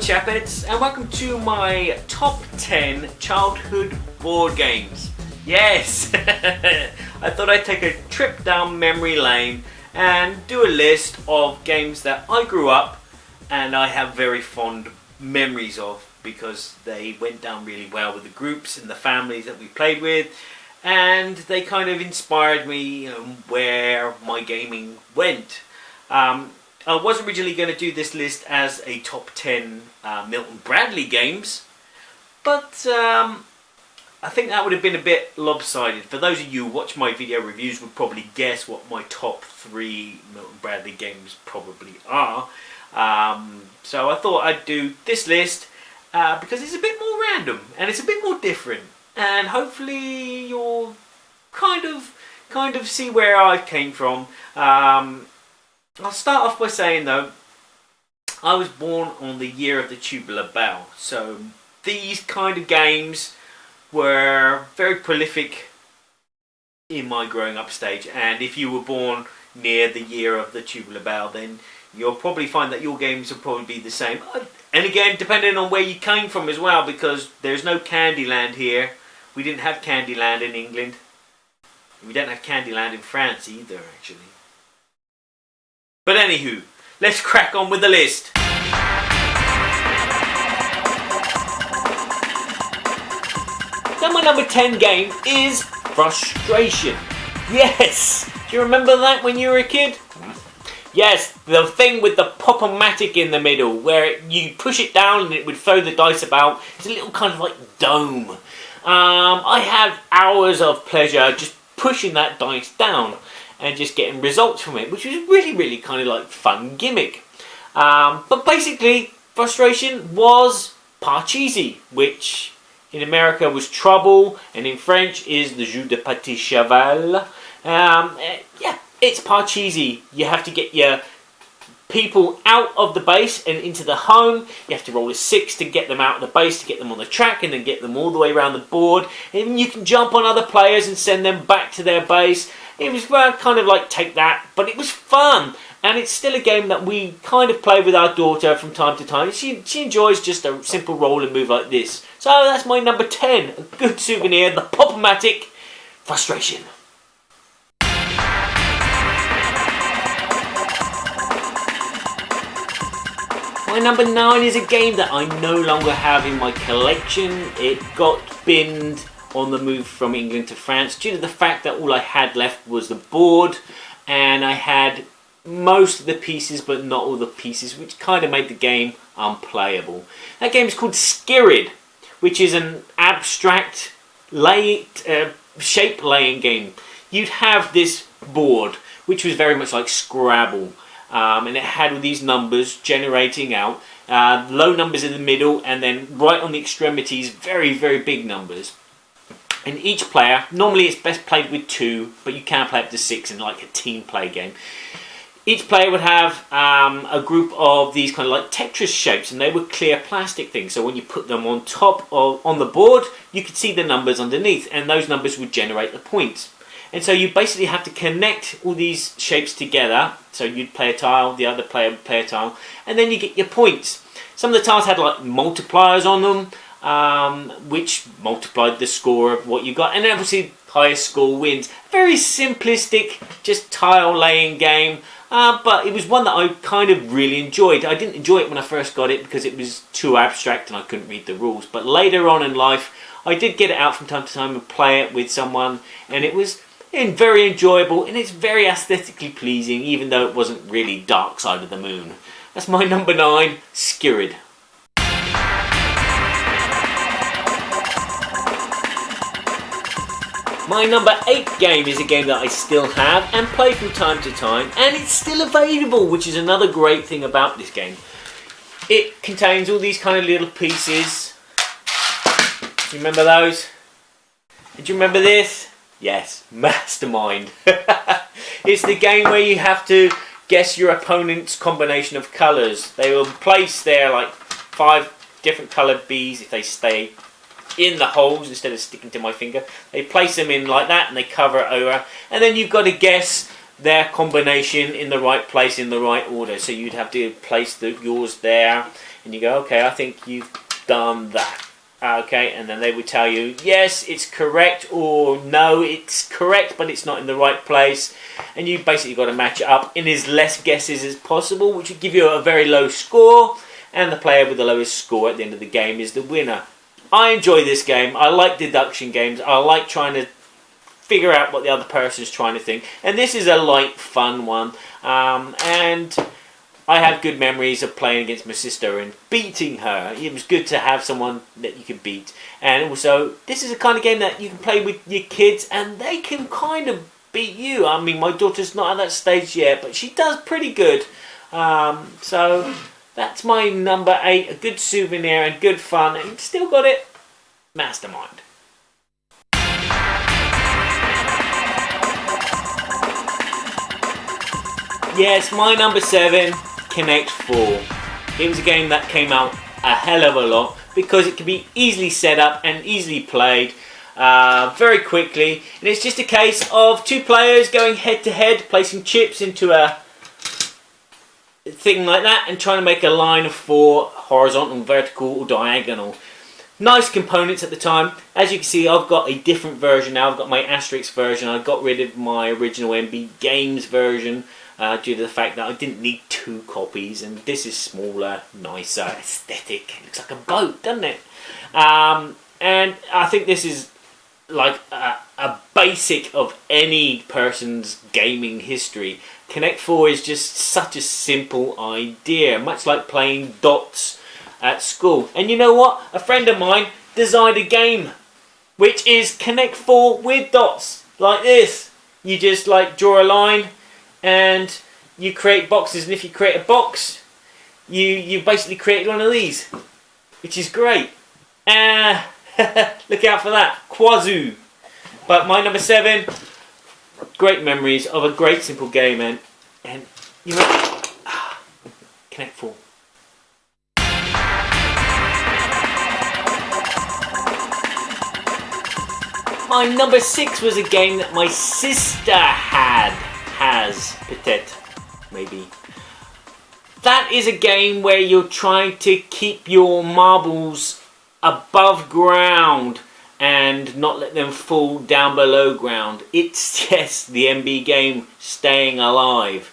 Chappets, and welcome to my top 10 childhood board games. Yes, I thought I'd take a trip down memory lane and do a list of games that I grew up and I have very fond memories of because they went down really well with the groups and the families that we played with, and they kind of inspired me where my gaming went. I was originally going to do this list as a top 10 Milton Bradley games, but I think that would have been a bit lopsided. For those of you who watch my video reviews would probably guess what my top 3 Milton Bradley games probably are. So I thought I'd do this list because it's a bit more random and it's a bit more different, and hopefully you'll kind of see where I came from. I'll start off by saying though, I was born on the year of the tubular bell, so these kind of games were very prolific in my growing up stage, and if you were born near the year of the tubular bell, then you'll probably find that your games will probably be the same. And again, depending on where you came from as well, because there's no Candyland here. We didn't have Candyland in England. We don't have Candyland in France either, actually. But anywho, let's crack on with the list. Then my number 10 game is Frustration. Yes! Do you remember that when you were a kid? Yes, the thing with the pop-o-matic in the middle, where you push it down and it would throw the dice about. It's a little kind of like dome. I had hours of pleasure just pushing that dice down and just getting results from it, which was really kind of like fun gimmick. But basically, Frustration was Parcheesi, which in America was Trouble, and in French is the Jeu de Petit Cheval. Yeah, it's Parcheesi. You have to get your people out of the base and into the home. You have to roll a 6 to get them out of the base, to get them on the track, and then get them all the way around the board. And you can jump on other players and send them back to their base. It was kind of like Take That, but it was fun. And it's still a game that we kind of play with our daughter from time to time. She enjoys just a simple roll and move like this. So that's my number 10. A good souvenir, the Pop-O-Matic Frustration. My number 9 is a game that I no longer have in my collection. It got binned on the move from England to France due to the fact that all I had left was the board, and I had most of the pieces but not all the pieces, which kind of made the game unplayable. That game is called Skirid, which is an abstract shape laying game. You'd have this board which was very much like Scrabble, and it had all these numbers generating out, low numbers in the middle, and then right on the extremities very big numbers. And each player, normally it's best played with 2, but you can play up to 6 in like a team play game. Each player would have a group of these kind of like Tetris shapes, and they were clear plastic things. So when you put them on top on the board, you could see the numbers underneath, and those numbers would generate the points. And so you basically have to connect all these shapes together. So you'd play a tile, the other player would play a tile, and then you get your points. Some of the tiles had like multipliers on them, which multiplied the score of what you got, and obviously highest score wins. Very simplistic, just tile laying game, but it was one that I kind of really enjoyed. I didn't enjoy it when I first got it because it was too abstract and I couldn't read the rules, but later on in life I did get it out from time to time and play it with someone, and it was very enjoyable, and it's very aesthetically pleasing, even though it wasn't really Dark Side of the Moon. That's my number 9, Skirid. My number 8 game is a game that I still have and play from time to time, and it's still available, which is another great thing about this game. It contains all these kind of little pieces. Do you remember those? Did you remember this? Yes, Mastermind. It's the game where you have to guess your opponent's combination of colours. They will place their like 5 different coloured bees if they stay in the holes instead of sticking to my finger. They place them in like that and they cover it over, and then you've got to guess their combination in the right place in the right order. So you'd have to place yours there, and you go, okay, I think you've done that. Okay, and then they would tell you, yes, it's correct, or no, it's correct, but it's not in the right place. And you basically got to match it up in as less guesses as possible, which would give you a very low score. And the player with the lowest score at the end of the game is the winner. I enjoy this game. I like deduction games. I like trying to figure out what the other person is trying to think. And this is a light, fun one. And I have good memories of playing against my sister and beating her. It was good to have someone that you could beat. And also, this is a kind of game that you can play with your kids and they can kind of beat you. I mean, my daughter's not at that stage yet, but she does pretty good. So that's my number 8. A good souvenir and good fun. And still got it. Mastermind. Yes, my number 7. Connect 4. It was a game that came out a hell of a lot because it can be easily set up and easily played very quickly, and it's just a case of 2 players going head to head, placing chips into a thing like that and trying to make a line of 4, horizontal, vertical or diagonal. Nice components at the time. As you can see, I've got a different version now. I've got my asterisk version. I got rid of my original MB Games version due to the fact that I didn't need 2 copies, and this is smaller, nicer, aesthetic. It looks like a boat, doesn't it? And I think this is like a basic of any person's gaming history. Connect 4 is just such a simple idea, much like playing dots at school. And you know what? A friend of mine designed a game which is Connect 4 with dots, like this. You just like draw a line and you create boxes, and if you create a box, you basically create one of these, which is great. Look out for that, Quazoo. But my number 7, great memories of a great simple game, and you know, Connect 4. My number 6 was a game that my sister has, peut-être, maybe. That is a game where you're trying to keep your marbles above ground and not let them fall down below ground. It's just the MB game Staying Alive.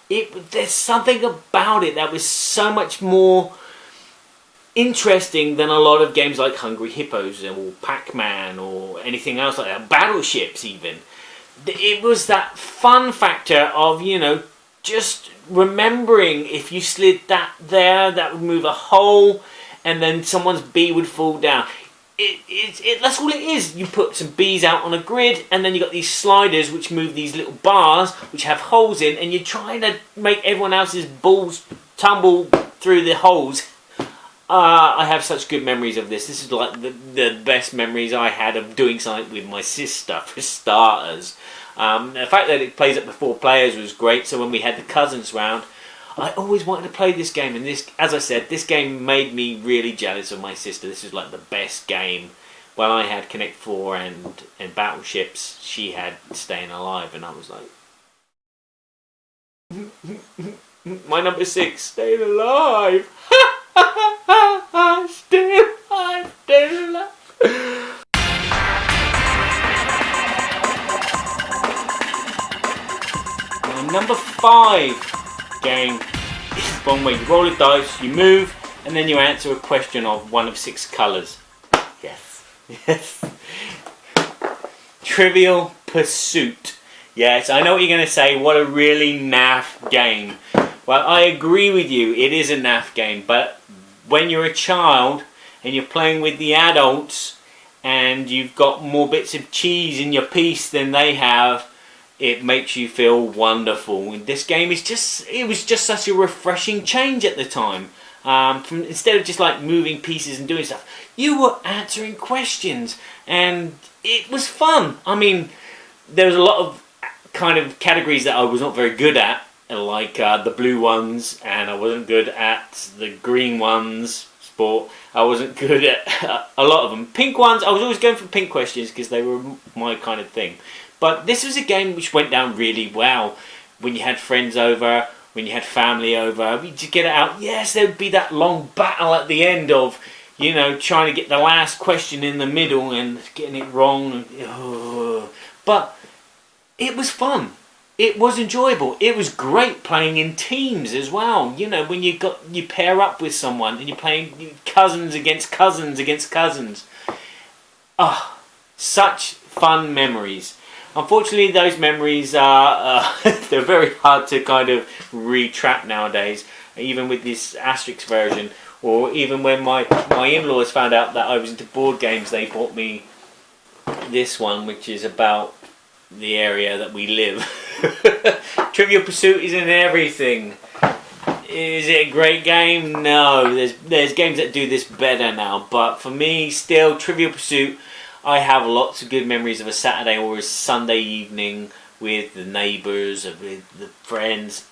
There's something about it that was so much more interesting than a lot of games like Hungry Hippos or Pac-Man or anything else like that. Battleships even. It was that fun factor of, you know, just remembering if you slid that there, that would move a hole, and then someone's bee would fall down. That's all it is. You put some bees out on a grid, and then you got these sliders which move these little bars which have holes in, and you're trying to make everyone else's balls tumble through the holes. I have such good memories of this. This is like the best memories I had of doing something with my sister, for starters. The fact that it plays up to 4 players was great, so when we had the cousins round, I always wanted to play this game, and this, as I said, this game made me really jealous of my sister. This is like the best game. Well, I had Connect 4 and Battleships, she had Staying Alive, and I was like, my number 6, Staying Alive. Still alive. My number 5 game is one where you roll a dice, you move, and then you answer a question of one of 6 colours. Yes. Trivial Pursuit. Yes, I know what you're going to say. What a really naff game. Well, I agree with you. It is a naff game, but when you're a child and you're playing with the adults and you've got more bits of cheese in your piece than they have, it makes you feel wonderful. And this game is it was just such a refreshing change at the time. From instead of just like moving pieces and doing stuff, you were answering questions, and it was fun. I mean, there was a lot of kind of categories that I was not very good at, like the blue ones, and I wasn't good at the green ones. Sport, I wasn't good at a lot of them. Pink ones, I was always going for pink questions because they were my kind of thing. But this was a game which went down really well when you had friends over, when you had family over, you just get it out. Yes, there would be that long battle at the end of, you know, trying to get the last question in the middle and getting it wrong. But it was fun. It was enjoyable. It was great playing in teams as well. You know, when you pair up with someone and you're playing cousins against cousins against cousins. Ah, such fun memories. Unfortunately, those memories are they're very hard to kind of retrap nowadays. Even with this asterisk version, or even when my in-laws found out that I was into board games, they bought me this one, which is about the area that we live. Trivial Pursuit is in everything. Is it a great game? No, there's games that do this better now, but for me, still, Trivial Pursuit, I have lots of good memories of a Saturday or a Sunday evening with the neighbours, with the friends.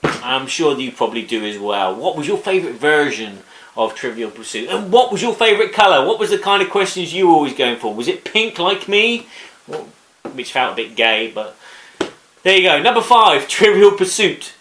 I'm sure that you probably do as well. What was your favourite version of Trivial Pursuit? And what was your favourite colour? What was the kind of questions you were always going for? Was it pink like me? Well, which felt a bit gay, but there you go. Number 5, Trivial Pursuit.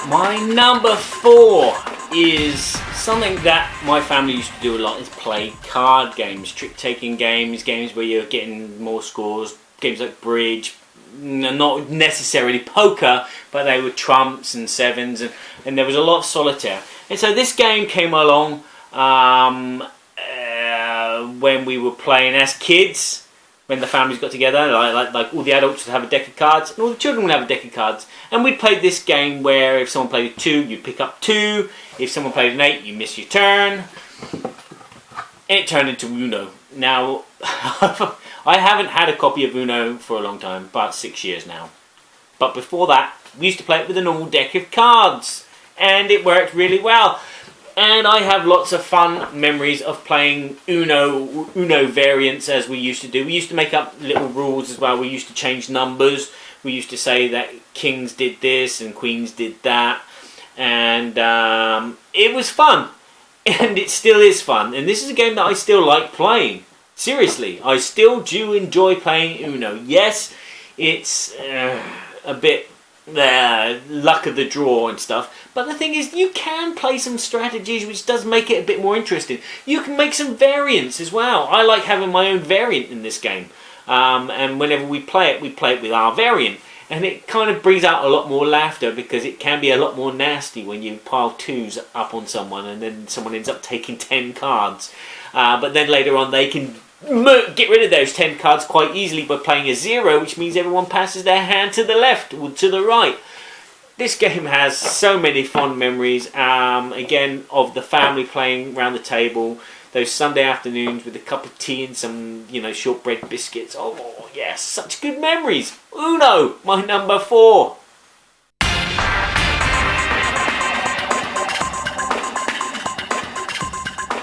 My number 4 is something that my family used to do a lot, is play card games, trick-taking games, games where you're getting more scores, games like bridge, not necessarily poker, but they were trumps and sevens, and there was a lot of solitaire. And so this game came along when we were playing as kids, when the families got together, like all the adults would have a deck of cards, and all the children would have a deck of cards. And we'd play this game where if someone played a 2, you'd pick up 2. If someone played an 8, you miss your turn. And it turned into Uno. Now, I haven't had a copy of Uno for a long time, about 6 years now. But before that, we used to play it with a normal deck of cards. And it worked really well. And I have lots of fun memories of playing Uno variants as we used to do. We used to make up little rules as well. We used to change numbers. We used to say that kings did this and queens did that. And it was fun. And it still is fun. And this is a game that I still like playing. Seriously, I still do enjoy playing Uno. Yes, it's a bit luck of the draw and stuff, but the thing is, you can play some strategies, which does make it a bit more interesting. You can make some variants as well. I like having my own variant in this game, and whenever we play it with our variant, and it kind of brings out a lot more laughter, because it can be a lot more nasty when you pile 2s up on someone and then someone ends up taking 10 cards, but then later on they can get rid of those 10 cards quite easily by playing a 0, which means everyone passes their hand to the left or to the right. This game has so many fond memories, again, of the family playing around the table, those Sunday afternoons with a cup of tea and some, shortbread biscuits. Oh yes, such good memories. Uno, my number 4.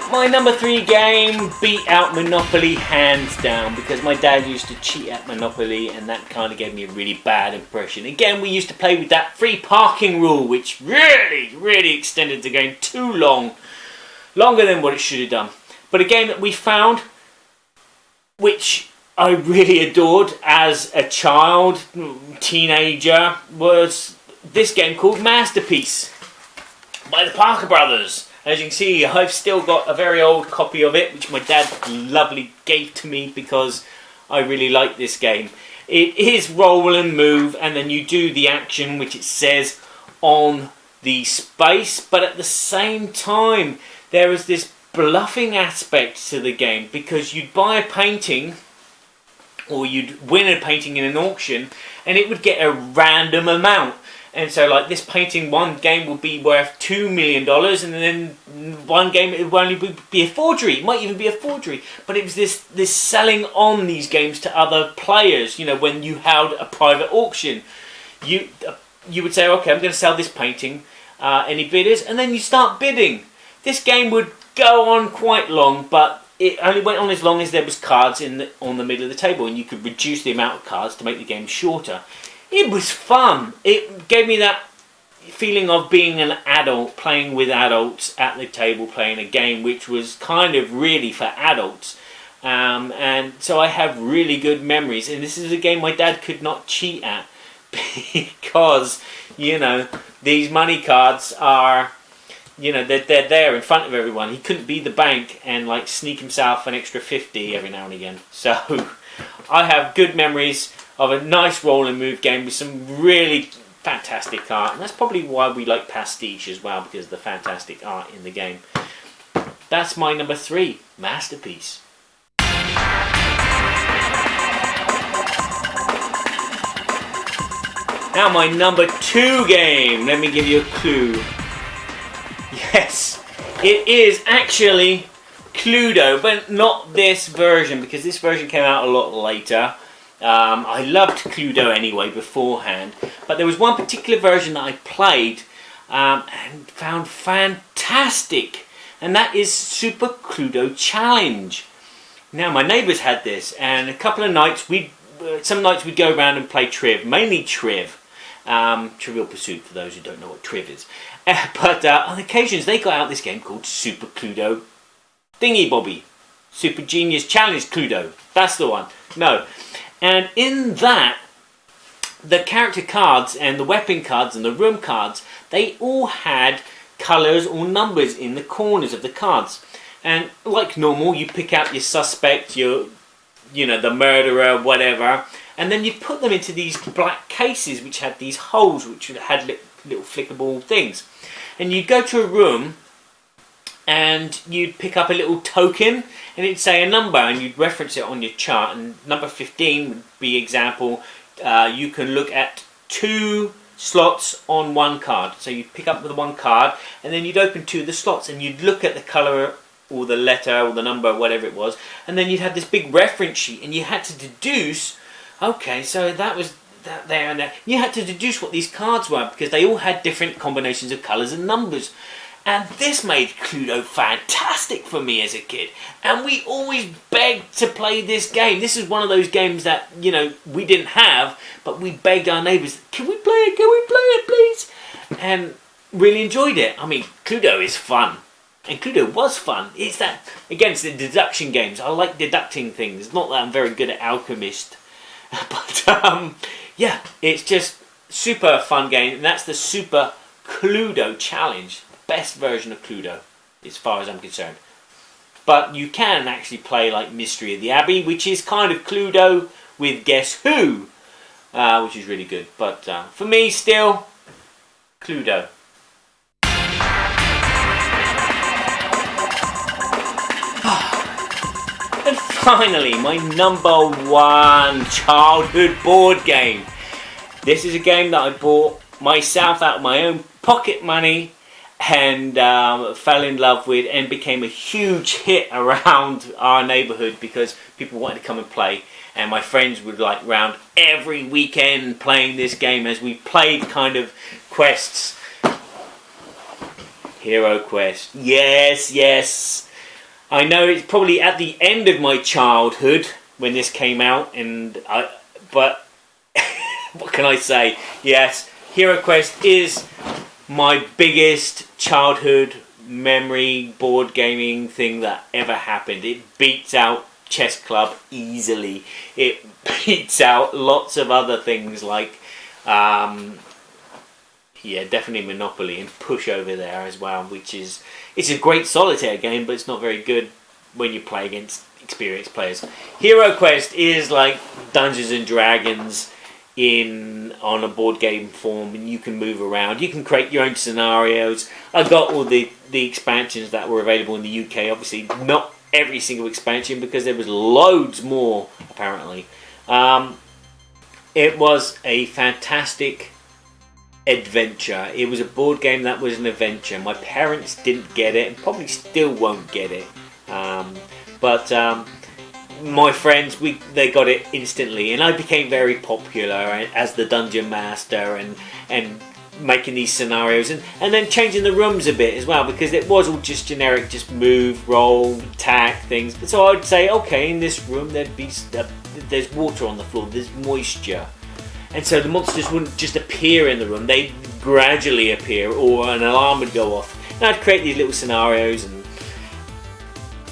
My number 3 game beat out Monopoly hands down, because my dad used to cheat at Monopoly and that kind of gave me a really bad impression. Again, we used to play with that free parking rule, which really extended the game too long. Longer than what it should have done. But a game that we found, which I really adored as a child, teenager, was this game called Masterpiece by the Parker Brothers. As you can see, I've still got a very old copy of it, which my dad lovely gave to me because I really like this game. It is roll and move, and then you do the action which it says on the space, but at the same time there is this bluffing aspect to the game, because you'd buy a painting or you'd win a painting in an auction and it would get a random amount. And so, like, this painting, one game would be worth $2 million, and then one game it would only be a forgery. It might even be a forgery. But it was this selling on these games to other players. When you held a private auction, you would say, okay, I'm going to sell this painting. Any bidders? And then you start bidding. This game would go on quite long, but it only went on as long as there was cards on the middle of the table, and you could reduce the amount of cards to make the game shorter. It was fun. It gave me that feeling of being an adult, playing with adults at the table, playing a game which was kind of really for adults. And so I have really good memories. And this is a game my dad could not cheat at because, you know, these money cards are, you know, they're there in front of everyone. He couldn't be the bank and like sneak himself an extra 50 every now and again. So I have good memories of a nice roll and move game with some really fantastic art. And that's probably why we like Pastiche as well, because of the fantastic art in the game. That's my number 3, Masterpiece. Now my number 2 game. Let me give you a clue. Yes, it is actually Cluedo, but not this version, because this version came out a lot later. I loved Cluedo anyway beforehand, but there was one particular version that I played and found fantastic, and that is Super Cluedo Challenge. Now my neighbours had this, and a couple of nights some nights we'd go around and play Triv, mainly Triv. Trivial Pursuit, for those who don't know what Triv is. But on occasions they got out this game called Super Cluedo Thingy Bobby. Super Genius Challenge Cluedo. That's the one. No. And in that, the character cards and the weapon cards and the room cards, they all had colours or numbers in the corners of the cards. And like normal, you pick out your suspect, the murderer, whatever, and then you put them into these black cases which had these holes which had little flickable things. And you'd go to a room and you'd pick up a little token and it'd say a number and you'd reference it on your chart. And number 15 would be example, you can look at 2 slots on one card. So you'd pick up the one card and then you'd open 2 of the slots and you'd look at the colour or the letter or the number, whatever it was, and then you'd have this big reference sheet and you had to deduce, okay, so that was that there and there. You had to deduce what these cards were because they all had different combinations of colours and numbers. And this made Cluedo fantastic for me as a kid. And we always begged to play this game. This is one of those games that, you know, we didn't have, but we begged our neighbours, can we play it? Can we play it, please? And really enjoyed it. I mean, Cluedo is fun. And Cluedo was fun. It's that, again, it's the deduction games. I like deducting things. Not that I'm very good at Alchemist. But, yeah, it's just super fun game. And that's the Super Cluedo Challenge. Best version of Cluedo, as far as I'm concerned. But you can actually play like Mystery of the Abbey, which is kind of Cluedo with Guess Who, which is really good. But for me, still, Cluedo. And finally, my number 1 childhood board game. This is a game that I bought myself out of my own pocket money and fell in love with and became a huge hit around our neighbourhood because people wanted to come and play, and my friends would like round every weekend playing this game as we played kind of quests. Hero Quest. Yes. I know it's probably at the end of my childhood when this came out, but what can I say? Yes, Hero Quest is my biggest childhood memory board gaming thing that ever happened. It beats out Chess Club easily. It beats out lots of other things like, definitely Monopoly and Push over there as well, which is, it's a great solitaire game, but it's not very good when you play against experienced players. Hero Quest is like Dungeons and Dragons on a board game form, and you can move around, you can create your own scenarios. I got all the expansions that were available in the UK, obviously not every single expansion because there was loads more apparently. It was a fantastic adventure. It was a board game that was an adventure. My parents didn't get it and probably still won't get it, but my friends, they got it instantly, and I became very popular as the dungeon master and making these scenarios and then changing the rooms a bit as well, because it was all just generic, just move, roll, attack things. So I'd say, okay, in this room there's water on the floor, there's moisture, and so the monsters wouldn't just appear in the room, they'd gradually appear, or an alarm would go off, and I'd create these little scenarios, and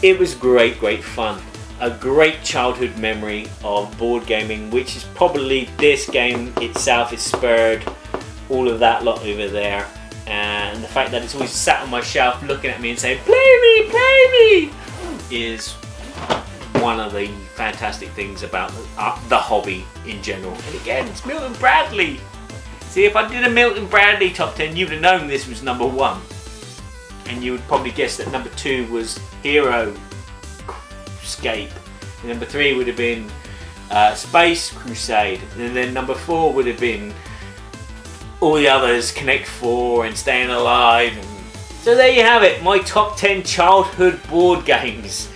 it was great fun. a great childhood memory of board gaming, which is probably this game itself has spurred all of that lot over there. And the fact that it's always sat on my shelf looking at me and saying, play me, is one of the fantastic things about the hobby in general. And again, it's Milton Bradley. See, if I did a Milton Bradley top 10, you'd have known this was number 1. And you would probably guess that number 2 was Hero Escape. And number 3 would have been Space Crusade. And then number 4 would have been all the others, Connect 4 and Staying Alive. And so there you have it, my top 10 childhood board games.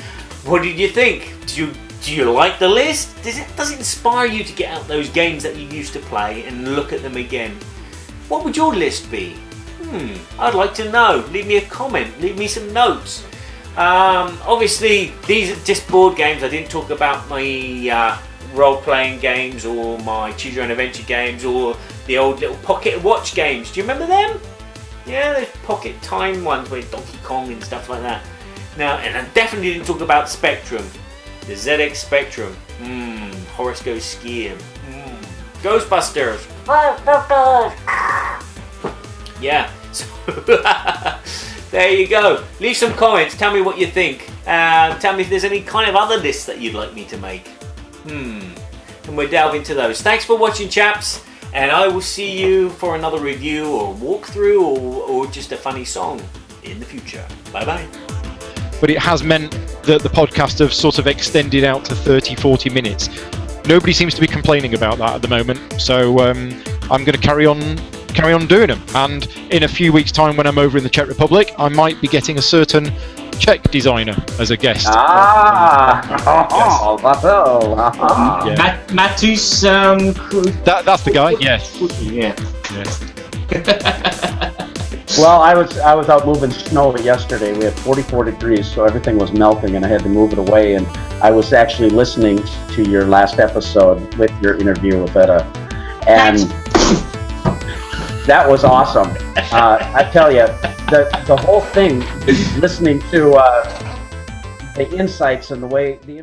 What did you think? Do you like the list? Does it inspire you to get out those games that you used to play and look at them again? What would your list be? I'd like to know. Leave me a comment, leave me some notes. Obviously these are just board games. I didn't talk about my role-playing games or my choose your own adventure games or the old little pocket watch games. Do you remember them? Yeah, those pocket time ones with Donkey Kong and stuff like that. Now, and I definitely didn't talk about Spectrum, the ZX Spectrum. Horace Goes Skiing. Ghostbusters. Yeah. So there you go. Leave some comments. Tell me what you think. Tell me if there's any kind of other lists that you'd like me to make. And we'll delve into those. Thanks for watching, chaps. And I will see you for another review or walkthrough or just a funny song in the future. Bye-bye. But it has meant that the podcast have sort of extended out to 30-40 minutes. Nobody seems to be complaining about that at the moment, so I'm going to carry on doing them. And in a few weeks' time, when I'm over in the Czech Republic, I might be getting a certain Czech designer as a guest. Matus. That's the guy. Yes. Yeah. Well, I was out moving snow yesterday. We had 44 degrees, so everything was melting, and I had to move it away. And I was actually listening to your last episode with your interview with Etta, and that was awesome. I tell you, the whole thing, listening to the insights and the way the